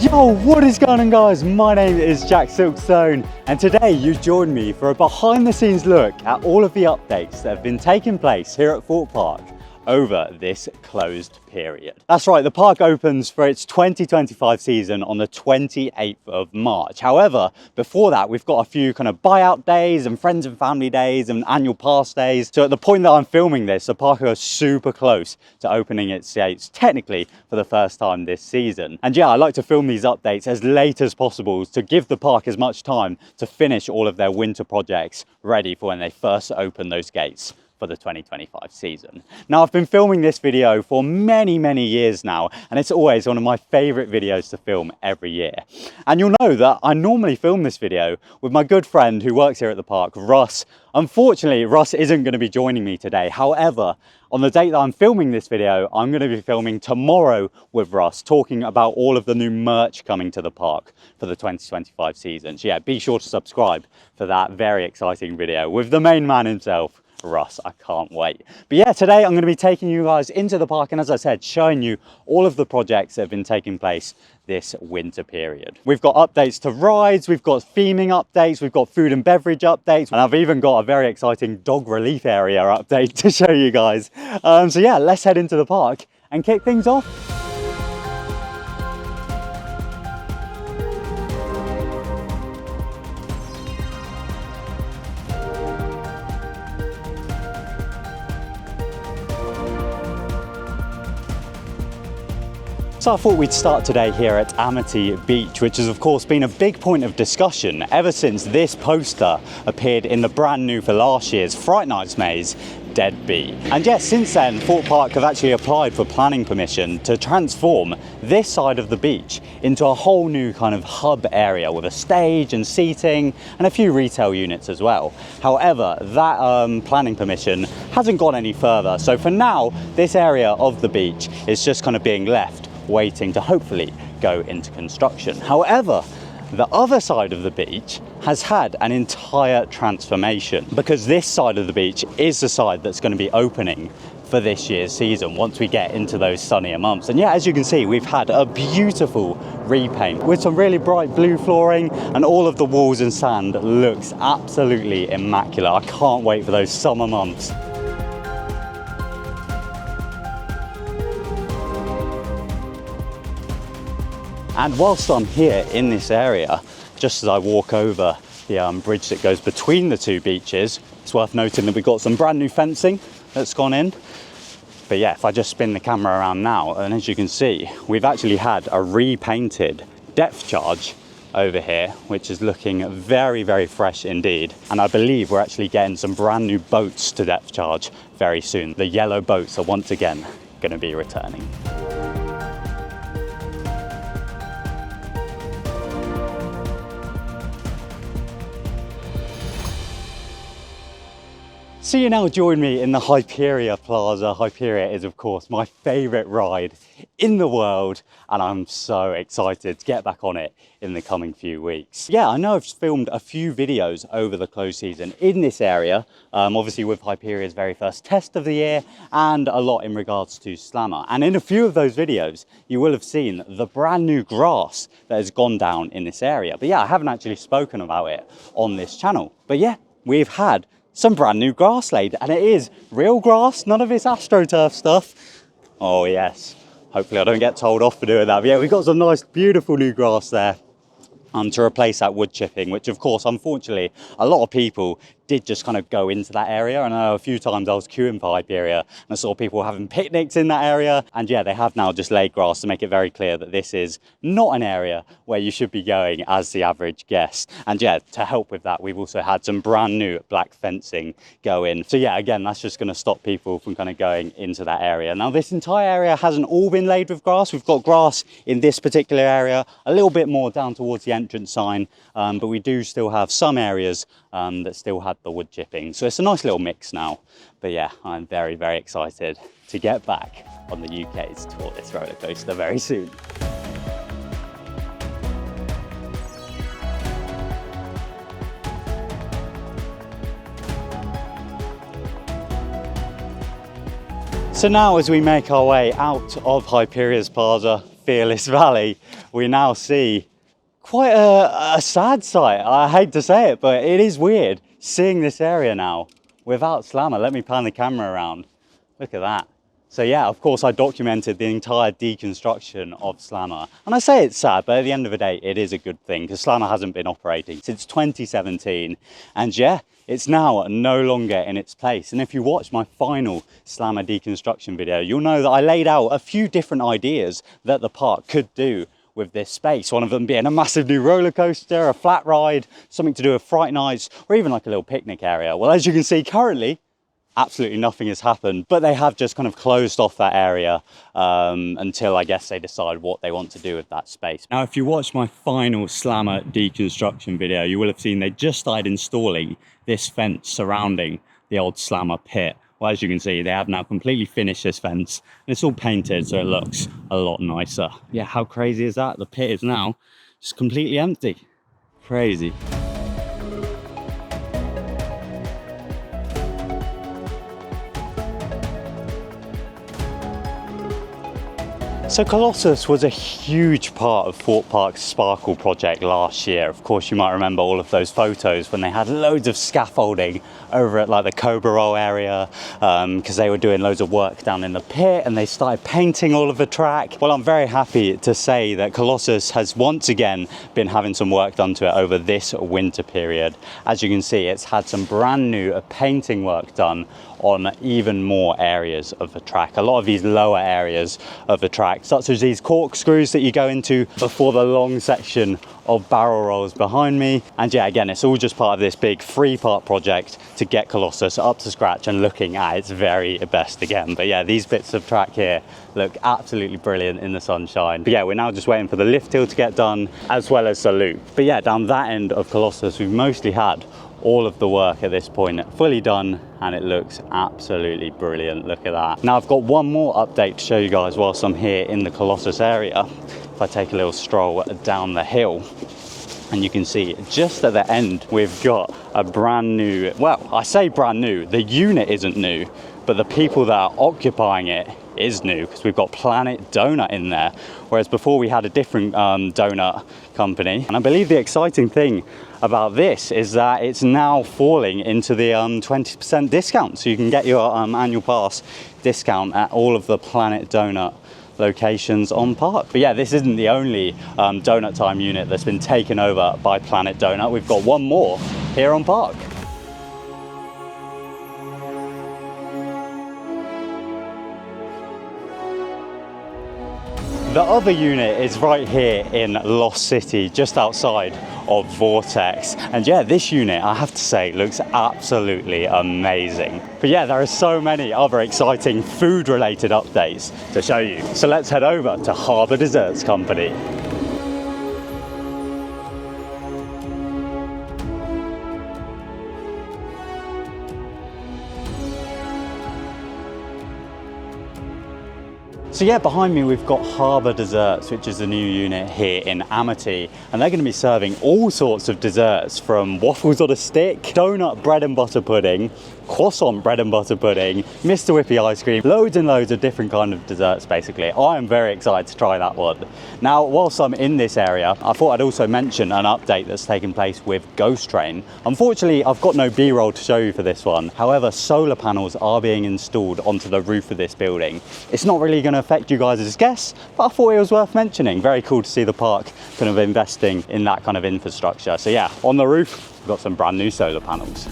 Yo, what is going on guys? My name is TheJackSilkstone and today you join me for a behind the scenes look at all of the updates that have been taking place here at Thorpe Park over this closed period. That's right, the park opens for its 2025 season on the 28th of March. However, before that, we've got a few kind of buyout days and friends and family days and annual pass days. So at the point that I'm filming this, the park is super close to opening its gates, technically for the first time this season. And yeah, I like to film these updates as late as possible to give the park as much time to finish all of their winter projects ready for when they first open those gates for the 2025 season. Now, I've been filming this video for many years now, and it's always one of my favorite videos to film every year. And you'll know that I normally film this video with my good friend who works here at the park, Russ. Unfortunately, Russ isn't going to be joining me today. However, on the date that I'm filming this video, I'm going to be filming tomorrow with Russ, talking about all of the new merch coming to the park for the 2025 season. So yeah, be sure to subscribe for that very exciting video with the main man himself, Russ. I can't wait. But yeah, today I'm going to be taking you guys into the park and, as I said, showing you all of the projects that have been taking place this winter period. We've got updates to rides, we've got theming updates, we've got food and beverage updates, and I've even got a very exciting dog relief area update to show you guys. So yeah, let's head into the park and kick things off. So I thought we'd start today here at Amity Beach, which has of course been a big point of discussion ever since this poster appeared in the brand new for last year's Fright Nights maze, Dead Bee. And yes, since then, Thorpe Park have actually applied for planning permission to transform this side of the beach into a whole new kind of hub area with a stage and seating and a few retail units as well. However, that planning permission hasn't gone any further. So for now, this area of the beach is just kind of being left waiting to hopefully go into construction. However, the other side of the beach has had an entire transformation because this side of the beach is the side that's going to be opening for this year's season once we get into those sunnier months. And yeah, as you can see, we've had a beautiful repaint with some really bright blue flooring, and all of the walls and sand looks absolutely immaculate. I can't wait for those summer months. And whilst I'm here in this area, just as I walk over the bridge that goes between the two beaches, it's worth noting that we've got some brand new fencing that's gone in. But yeah, if I just spin the camera around now, and as you can see, we've actually had a repainted depth charge over here, which is looking very fresh indeed. And I believe we're actually getting some brand new boats to depth charge very soon. The yellow boats are once again going to be returning. So you now join me in the Hyperia Plaza. Hyperia is of course my favourite ride in the world, and I'm so excited to get back on it in the coming few weeks. Yeah, I know I've filmed a few videos over the close season in this area, obviously with Hyperia's very first test of the year, and a lot in regards to Slammer. And in a few of those videos, you will have seen the brand new grass that has gone down in this area. But yeah, I haven't actually spoken about it on this channel. But yeah, we've had some brand new grass laid, and it is real grass, none of this AstroTurf stuff. Oh yes, hopefully I don't get told off for doing that. But yeah, we've got some nice beautiful new grass there to replace that wood chipping, which of course unfortunately a lot of people did just kind of go into that area. And I know a few times I was queuing for Hyperia and I saw people having picnics in that area. And yeah, they have now just laid grass to make it very clear that this is not an area where you should be going as the average guest. And yeah, to help with that, we've also had some brand new black fencing go in. So yeah, again, that's just going to stop people from kind of going into that area. Now, this entire area hasn't all been laid with grass. We've got grass in this particular area, a little bit more down towards the entrance sign, but we do still have some areas that still had the wood chipping. So it's a nice little mix now. But yeah, I'm very excited to get back on the UK's tallest roller coaster very soon. So now as we make our way out of Hyperia's Plaza, Fearless Valley, we now see quite a sad sight. I hate to say it, but it is weird seeing this area now without Slammer. Let me pan the camera around. Look at that. So yeah, of course I documented the entire deconstruction of Slammer. And I say it's sad, but at the end of the day, it is a good thing because Slammer hasn't been operating since 2017. And yeah, it's now no longer in its place. And if you watch my final Slammer deconstruction video, you'll know that I laid out a few different ideas that the park could do with this space. One of them being a massive new roller coaster, a flat ride, something to do with Fright Nights, or even like a little picnic area. Well, as you can see currently, absolutely nothing has happened, but they have just kind of closed off that area until I guess they decide what they want to do with that space. Now, if you watch my final Slammer deconstruction video, you will have seen they just started installing this fence surrounding the old Slammer pit. Well, as you can see, they have now completely finished this fence and it's all painted, so it looks a lot nicer. Yeah, how crazy is that? The pit is now just completely empty. Crazy. So Colossus was a huge part of Thorpe Park's Sparkle project last year. Of course, you might remember all of those photos when they had loads of scaffolding over at like the Cobra Roll area because they were doing loads of work down in the pit and they started painting all of the track. Well, I'm very happy to say that Colossus has once again been having some work done to it over this winter period. As you can see, it's had some brand new painting work done on even more areas of the track. A lot of these lower areas of the track, such as these corkscrews that you go into before the long section of barrel rolls behind me. And yeah, again, it's all just part of this big 3-part project to get Colossus up to scratch and looking at its very best again. But yeah, these bits of track here look absolutely brilliant in the sunshine. But yeah, we're now just waiting for the lift hill to get done as well as the loop. But yeah, down that end of Colossus, we've mostly had all of the work at this point fully done and it looks absolutely brilliant. Look at that. Now I've got one more update to show you guys whilst I'm here in the Colossus area. If I take a little stroll down the hill, and you can see just at the end we've got a brand new, well, I say brand new, the unit isn't new, but the people that are occupying it is new because we've got Planet Donut in there, whereas before we had a different donut company. And I believe the exciting thing about this is that it's now falling into the 20% discount, so you can get your annual pass discount at all of the Planet Donut locations on Park. But yeah, this isn't the only Donut Time unit that's been taken over by Planet Donut. We've got one more here on Park. The other unit is right here in Lost City, just outside of Vortex. And yeah, this unit, I have to say, looks absolutely amazing. But yeah, there are so many other exciting food-related updates to show you. So let's head over to Harbour Desserts Company. So yeah, behind me we've got Harbour Desserts, which is a new unit here in Amity, and they're going to be serving all sorts of desserts from waffles on a stick, donut bread and butter pudding, croissant bread and butter pudding, Mr. Whippy ice cream, loads and loads of different kind of desserts basically. I am very excited to try that one. Now, whilst I'm in this area, I thought I'd also mention an update that's taken place with Ghost Train. Unfortunately, I've got no B-roll to show you for this one. However, solar panels are being installed onto the roof of this building. It's not really going to affect you guys as guests, but I thought it was worth mentioning. Very cool to see the park kind of investing in that kind of infrastructure. So yeah, on the roof, we've got some brand new solar panels.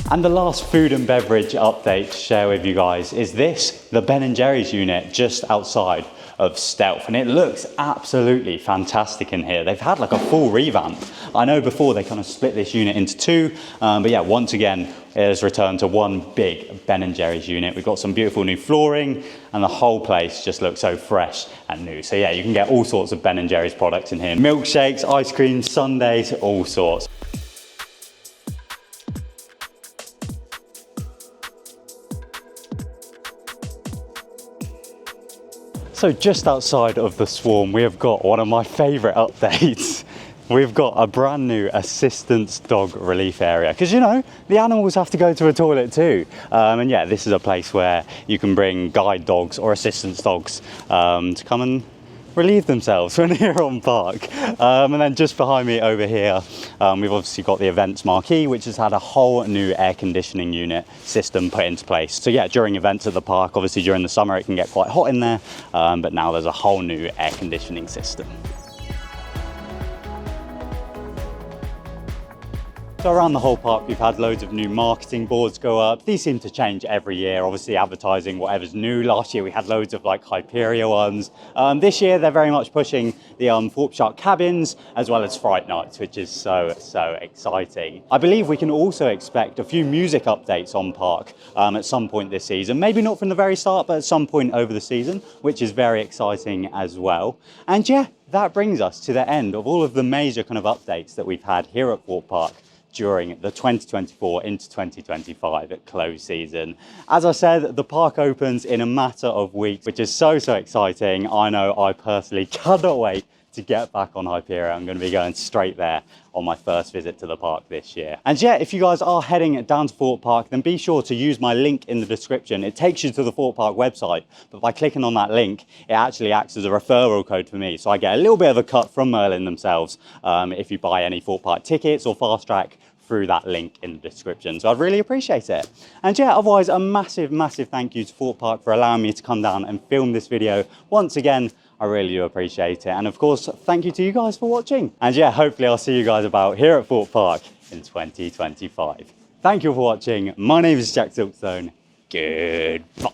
And the last food and beverage update to share with you guys is this, the Ben & Jerry's unit just outside of Stealth, and it looks absolutely fantastic in here. They've had like a full revamp. I know before they kind of split this unit into two, but yeah, once again, it has returned to one big Ben & Jerry's unit. We've got some beautiful new flooring and the whole place just looks so fresh and new. So yeah, you can get all sorts of Ben & Jerry's products in here. Milkshakes, ice cream, sundaes, all sorts. So just outside of the Swarm, we have got one of my favourite updates. We've got a brand new assistance dog relief area, because you know, the animals have to go to a toilet too. And yeah, this is a place where you can bring guide dogs or assistance dogs to come and relieve themselves when here on park. And then just behind me over here, we've obviously got the events marquee, which has had a whole new air conditioning unit system put into place. So yeah, during events at the park, obviously during the summer it can get quite hot in there, but now there's a whole new air conditioning system. So around the whole park, we've had loads of new marketing boards go up. These seem to change every year, obviously advertising whatever's new. Last year we had loads of like Hyperia ones. This year they're very much pushing the Thorpe Park cabins as well as Fright Nights, which is so exciting. I believe we can also expect a few music updates on park at some point this season. Maybe not from the very start, but at some point over the season, which is very exciting as well. And yeah, that brings us to the end of all of the major kind of updates that we've had here at Thorpe Park during the 2024 into 2025 at close season. As I said, the park opens in a matter of weeks, which is so exciting. I know I personally cannot wait to get back on Hyperia. I'm going to be going straight there on my first visit to the park this year. And yeah, if you guys are heading down to Thorpe Park, then be sure to use my link in the description. It takes you to the Thorpe Park website, but by clicking on that link, it actually acts as a referral code for me. So I get a little bit of a cut from Merlin themselves if you buy any Thorpe Park tickets or fast track through that link in the description. So I'd really appreciate it. And yeah, otherwise a massive thank you to Thorpe Park for allowing me to come down and film this video. Once again, I really do appreciate it. And of course, thank you to you guys for watching. And yeah, hopefully I'll see you guys about here at Thorpe Park in 2025. Thank you for watching. My name is Jack Silkstone. Goodbye.